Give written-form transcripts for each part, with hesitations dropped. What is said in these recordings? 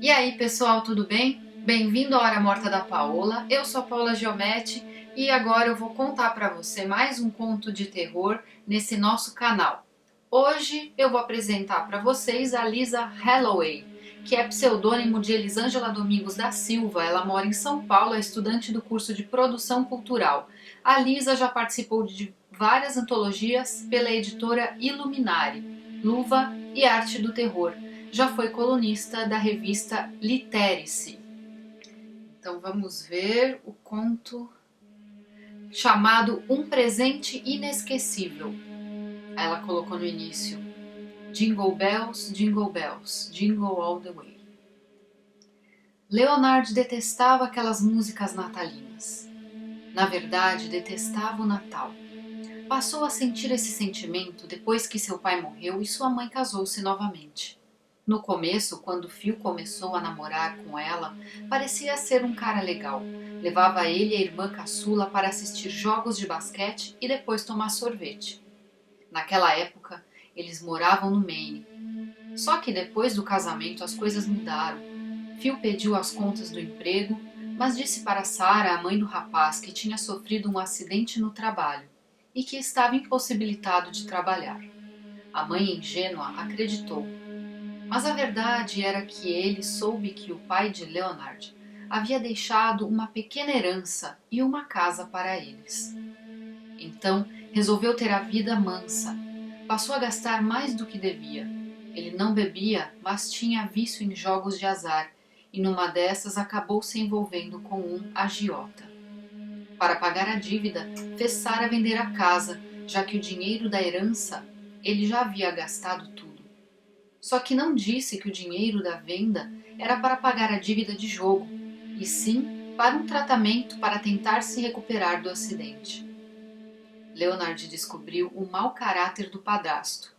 E aí, pessoal, tudo bem? Bem-vindo à Hora Morta da Paola. Eu sou a Paola Giometti e agora eu vou contar para você mais um conto de terror nesse nosso canal. Hoje eu vou apresentar para vocês a Lisa Halloway, que é pseudônimo de Elisângela Domingos da Silva. Ela mora em São Paulo, é estudante do curso de Produção Cultural. A Lisa já participou de várias antologias pela editora Iluminari, Luva e Arte do Terror. Já foi colunista da revista Literice. Então vamos ver o conto chamado Um Presente Inesquecível. Ela colocou no início: Jingle bells, jingle all the way. Leonard detestava aquelas músicas natalinas. Na verdade, detestava o Natal. Passou a sentir esse sentimento depois que seu pai morreu e sua mãe casou-se novamente. No começo, quando Phil começou a namorar com ela, parecia ser um cara legal. Levava ele e a irmã caçula para assistir jogos de basquete e depois tomar sorvete. Naquela época, eles moravam no Maine. Só que depois do casamento as coisas mudaram. Phil pediu as contas do emprego, mas disse para Sarah, a mãe do rapaz, que tinha sofrido um acidente no trabalho e que estava impossibilitado de trabalhar. A mãe ingênua acreditou. Mas a verdade era que ele soube que o pai de Leonard havia deixado uma pequena herança e uma casa para eles. Então resolveu ter a vida mansa. Passou a gastar mais do que devia. Ele não bebia, mas tinha vício em jogos de azar e numa dessas acabou se envolvendo com um agiota. Para pagar a dívida, fez Sarah vender a casa, já que o dinheiro da herança ele já havia gastado tudo. Só que não disse que o dinheiro da venda era para pagar a dívida de jogo, e sim para um tratamento para tentar se recuperar do acidente. Leonard descobriu o mau caráter do padrasto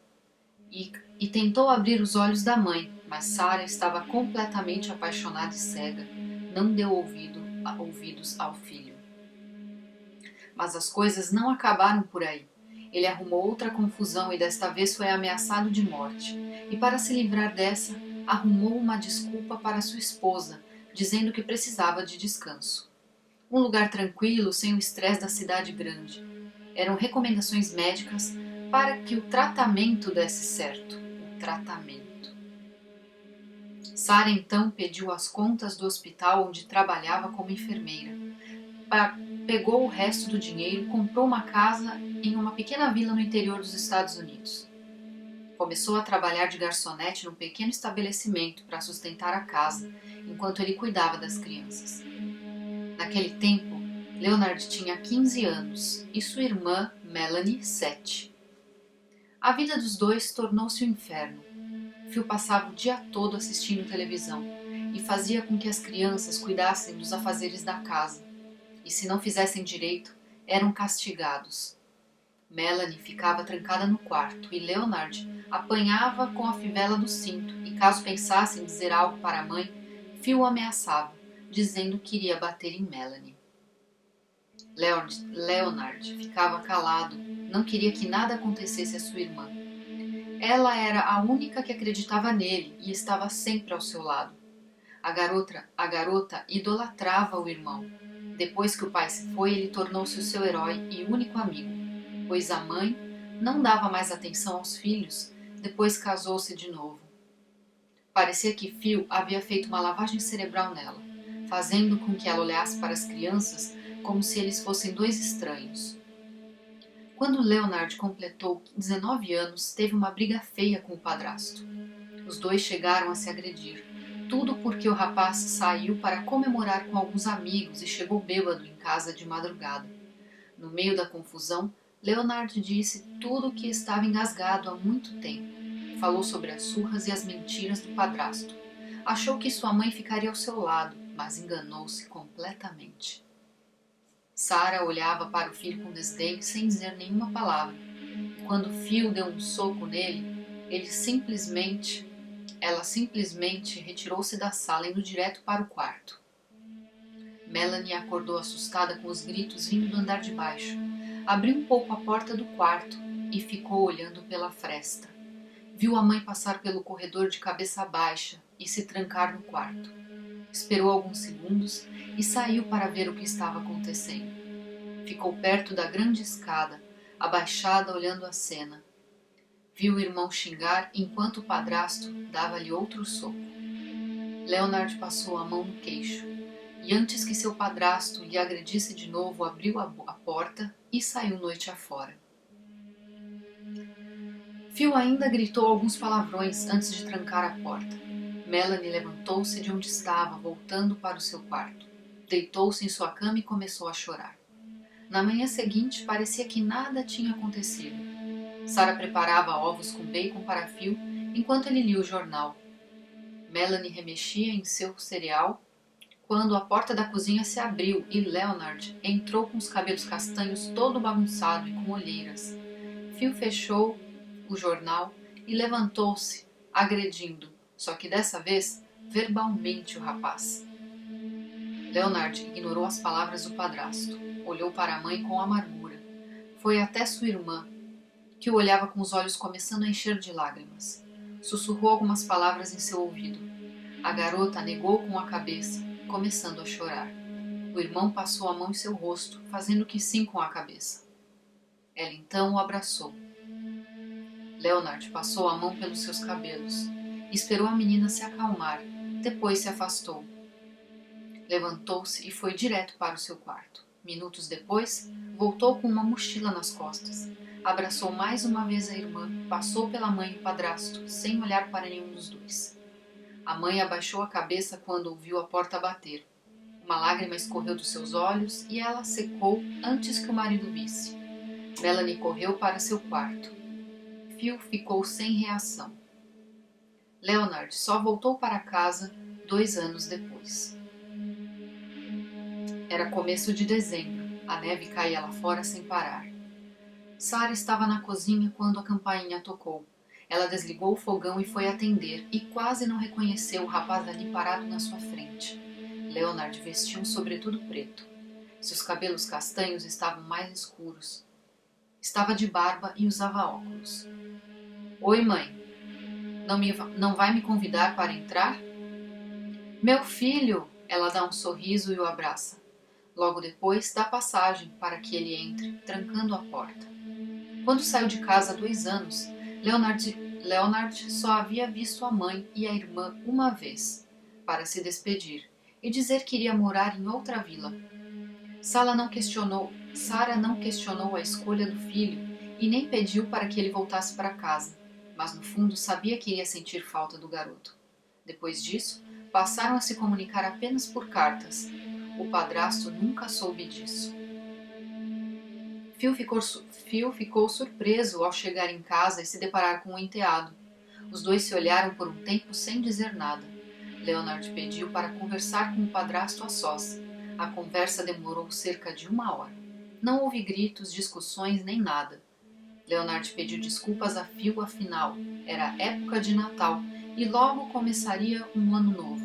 e tentou abrir os olhos da mãe, mas Sarah estava completamente apaixonada e cega. Não deu ouvidos ao filho. Mas as coisas não acabaram por aí. Ele arrumou outra confusão e desta vez foi ameaçado de morte. E para se livrar dessa, arrumou uma desculpa para sua esposa, dizendo que precisava de descanso. Um lugar tranquilo, sem o estresse da cidade grande. Eram recomendações médicas para que o tratamento desse certo. O tratamento. Sarah então pediu as contas do hospital onde trabalhava como enfermeira. Pegou o resto do dinheiro e comprou uma casa em uma pequena vila no interior dos Estados Unidos. Começou a trabalhar de garçonete num pequeno estabelecimento para sustentar a casa, enquanto ele cuidava das crianças. Naquele tempo, Leonard tinha 15 anos e sua irmã, Melanie, 7. A vida dos dois tornou-se um inferno. Phil passava o dia todo assistindo televisão e fazia com que as crianças cuidassem dos afazeres da casa. E se não fizessem direito, eram castigados. Melanie ficava trancada no quarto e Leonard apanhava com a fivela do cinto e caso pensasse em dizer algo para a mãe, Phil o ameaçava, dizendo que iria bater em Melanie. Leonard ficava calado, não queria que nada acontecesse à sua irmã. Ela era a única que acreditava nele e estava sempre ao seu lado. A garota idolatrava o irmão. Depois que o pai se foi, ele tornou-se o seu herói e único amigo, pois a mãe não dava mais atenção aos filhos, depois casou-se de novo. Parecia que Phil havia feito uma lavagem cerebral nela, fazendo com que ela olhasse para as crianças como se eles fossem dois estranhos. Quando Leonard completou 19 anos, teve uma briga feia com o padrasto. Os dois chegaram a se agredir. Tudo porque o rapaz saiu para comemorar com alguns amigos e chegou bêbado em casa de madrugada. No meio da confusão, Leonard disse tudo o que estava engasgado há muito tempo. Falou sobre as surras e as mentiras do padrasto. Achou que sua mãe ficaria ao seu lado, mas enganou-se completamente. Sarah olhava para o filho com desdém sem dizer nenhuma palavra. Quando Phil deu um soco nele, ela simplesmente retirou-se da sala, indo direto para o quarto. Melanie acordou assustada com os gritos vindo do andar de baixo. Abriu um pouco a porta do quarto e ficou olhando pela fresta. Viu a mãe passar pelo corredor de cabeça baixa e se trancar no quarto. Esperou alguns segundos e saiu para ver o que estava acontecendo. Ficou perto da grande escada, abaixada olhando a cena. Viu o irmão xingar enquanto o padrasto dava-lhe outro soco. Leonard passou a mão no queixo e, antes que seu padrasto lhe agredisse de novo, abriu a porta e saiu noite afora. Phil ainda gritou alguns palavrões antes de trancar a porta. Melanie levantou-se de onde estava, voltando para o seu quarto. Deitou-se em sua cama e começou a chorar. Na manhã seguinte, parecia que nada tinha acontecido. Sarah preparava ovos com bacon para Phil enquanto ele lia o jornal. Melanie remexia em seu cereal quando a porta da cozinha se abriu e Leonard entrou com os cabelos castanhos todo bagunçado e com olheiras. Phil fechou o jornal e levantou-se, agredindo, só que dessa vez verbalmente o rapaz. Leonard ignorou as palavras do padrasto, olhou para a mãe com amargura. Foi até sua irmã, que o olhava com os olhos começando a encher de lágrimas. Sussurrou algumas palavras em seu ouvido. A garota negou com a cabeça, começando a chorar. O irmão passou a mão em seu rosto, fazendo que sim com a cabeça. Ela então o abraçou. Leonard passou a mão pelos seus cabelos. Esperou a menina se acalmar, depois se afastou. Levantou-se e foi direto para o seu quarto. Minutos depois, voltou com uma mochila nas costas. Abraçou mais uma vez a irmã, passou pela mãe e o padrasto, sem olhar para nenhum dos dois. A mãe abaixou a cabeça quando ouviu a porta bater. Uma lágrima escorreu dos seus olhos e ela secou antes que o marido visse. Melanie correu para seu quarto. Phil ficou sem reação. Leonard só voltou para casa 2 anos depois. Era começo de dezembro. A neve caía lá fora sem parar. Sarah estava na cozinha quando a campainha tocou. Ela desligou o fogão e foi atender, e quase não reconheceu o rapaz ali parado na sua frente. Leonard vestia um sobretudo preto. Seus cabelos castanhos estavam mais escuros. Estava de barba e usava óculos. Oi, mãe. Não vai me convidar para entrar? Meu filho! Ela dá um sorriso e o abraça. Logo depois, dá passagem para que ele entre, trancando a porta. Quando saiu de casa há 2 anos, Leonard só havia visto a mãe e a irmã uma vez, para se despedir e dizer que iria morar em outra vila. Sarah não questionou a escolha do filho e nem pediu para que ele voltasse para casa, mas no fundo sabia que iria sentir falta do garoto. Depois disso, passaram a se comunicar apenas por cartas. O padrasto nunca soube disso. Phil ficou surpreso ao chegar em casa e se deparar com o enteado. Os dois se olharam por um tempo sem dizer nada. Leonard pediu para conversar com o padrasto a sós. A conversa demorou cerca de 1 hora. Não houve gritos, discussões nem nada. Leonard pediu desculpas a Phil, afinal, era época de Natal e logo começaria um ano novo.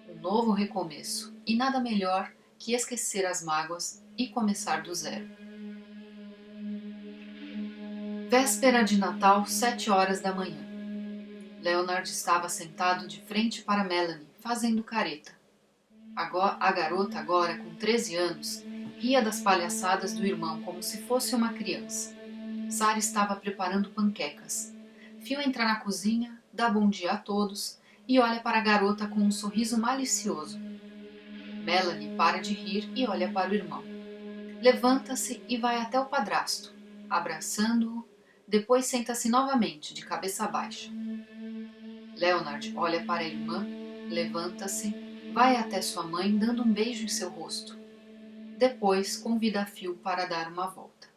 Um novo recomeço, e nada melhor que esquecer as mágoas e começar do zero. Véspera de Natal, 7 horas da manhã. Leonard estava sentado de frente para Melanie, fazendo careta. A garota, agora com 13 anos, ria das palhaçadas do irmão como se fosse uma criança. Sarah estava preparando panquecas. Phil entra na cozinha, dá bom dia a todos e olha para a garota com um sorriso malicioso. Melanie para de rir e olha para o irmão. Levanta-se e vai até o padrasto, abraçando-o, depois senta-se novamente, de cabeça baixa. Leonard olha para a irmã, levanta-se, vai até sua mãe dando um beijo em seu rosto. Depois convida a Phil para dar uma volta.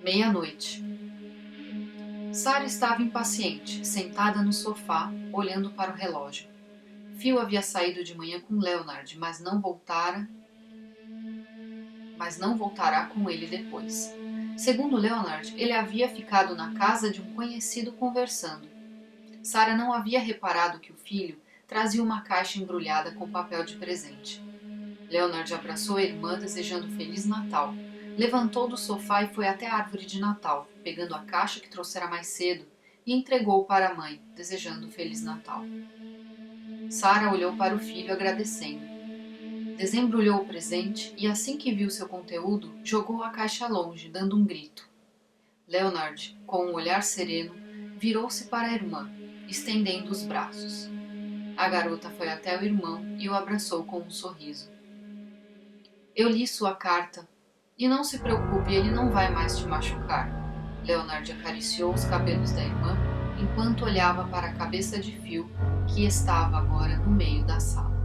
Meia-noite. Sarah estava impaciente, sentada no sofá, olhando para o relógio. Phil havia saído de manhã com Leonard, mas não voltará com ele depois. Segundo Leonard, ele havia ficado na casa de um conhecido conversando. Sarah não havia reparado que o filho trazia uma caixa embrulhada com papel de presente. Leonard abraçou a irmã desejando Feliz Natal. Levantou do sofá e foi até a árvore de Natal, pegando a caixa que trouxera mais cedo e entregou-o para a mãe, desejando Feliz Natal. Sara olhou para o filho agradecendo. Dezembro olhou o presente e, assim que viu seu conteúdo, jogou a caixa longe, dando um grito. Leonard, com um olhar sereno, virou-se para a irmã, estendendo os braços. A garota foi até o irmão e o abraçou com um sorriso. Eu li sua carta. E não se preocupe, ele não vai mais te machucar. Leonard acariciou os cabelos da irmã enquanto olhava para a cabeça de fio que estava agora no meio da sala.